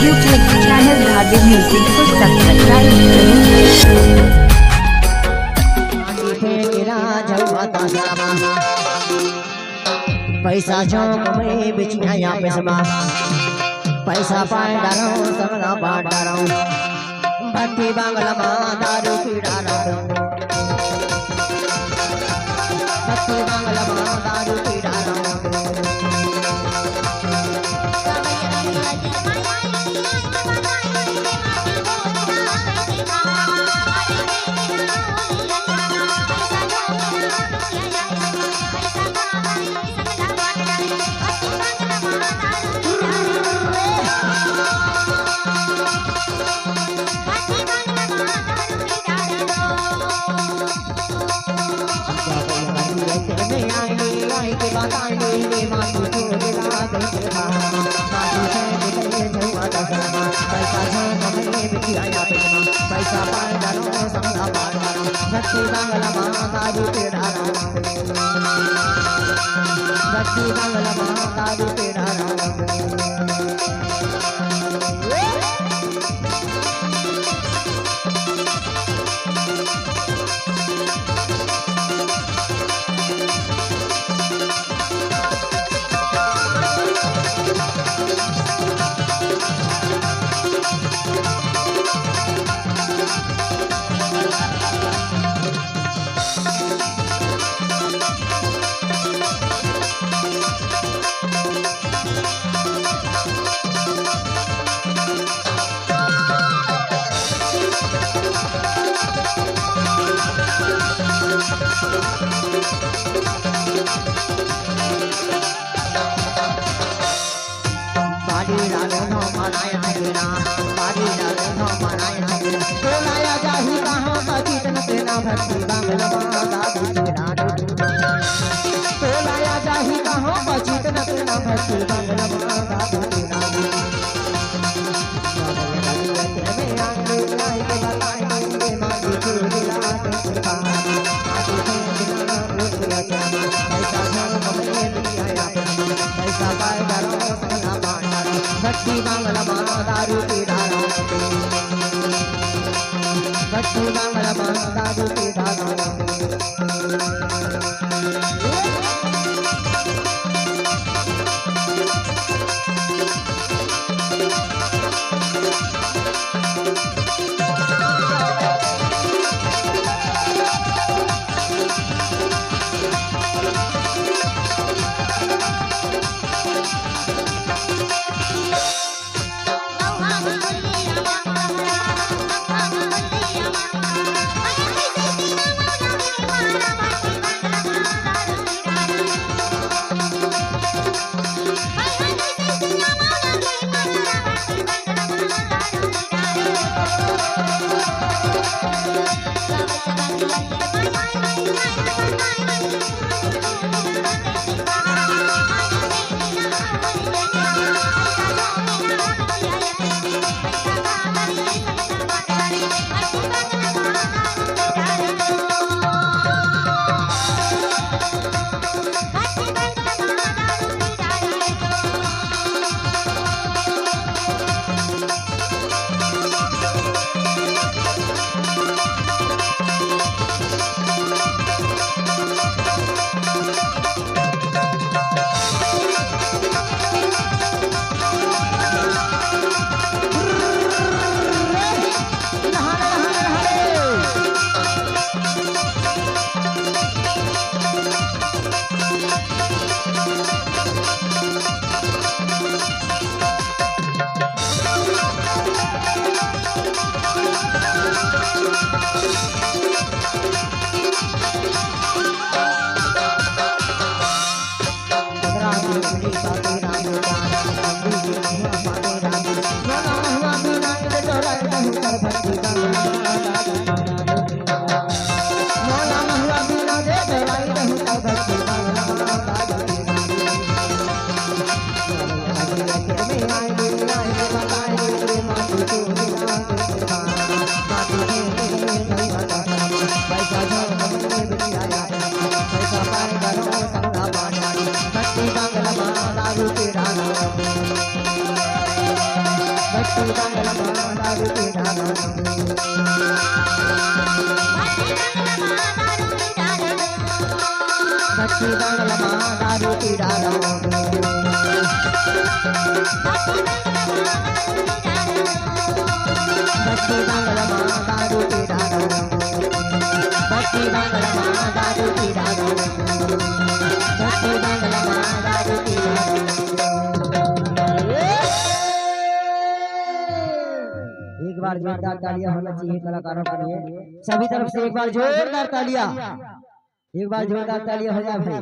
YouTube channel Dhadu Music को subscribe करें। पैसा चौक में बिछिया पैसा पैसा पाए डालो सबला पाट डालो भट्टी बांगला माँ दारू पी डालो भट्टी बांगला माँ दारू पी डालो पैसा पाए डालो संगा पाए डालो भट्टी बांगला माँ दारू पी डालो भट्टी बांगला माँ दारू पी डालो भट्टी बांगला माँ दारू पी डालो तो लाया जाही कहाँ बचित न तेना भट्टी बांगला माँ दारू पी डालो में आंगे लाई के बताए के माटी को दिला के कृपा माटी को दिला रुपया जाना पैसा जान कमरे लिया पैसा पाए डालो संगा पाए डालो भट्टी बांगला माँ दारू पी डालो भट्टी बांगला माँ दारू पी डालो भक्ति मंगलमा दारू पीड़ा भक्ति मंगलमा दारू पीड़ा भक्ति मंगलमा दारू पीड़ा भक्ति मंगलमा दारू पीड़ा भक्ति मंगलमा दारू पीड़ा। एक बार जोरदार तालियां होना चाहिए कलाकारों के लिए, सभी तरफ से एक बार जोरदार तालियां, एक बार जोरदार तालियां हो जाए भाई।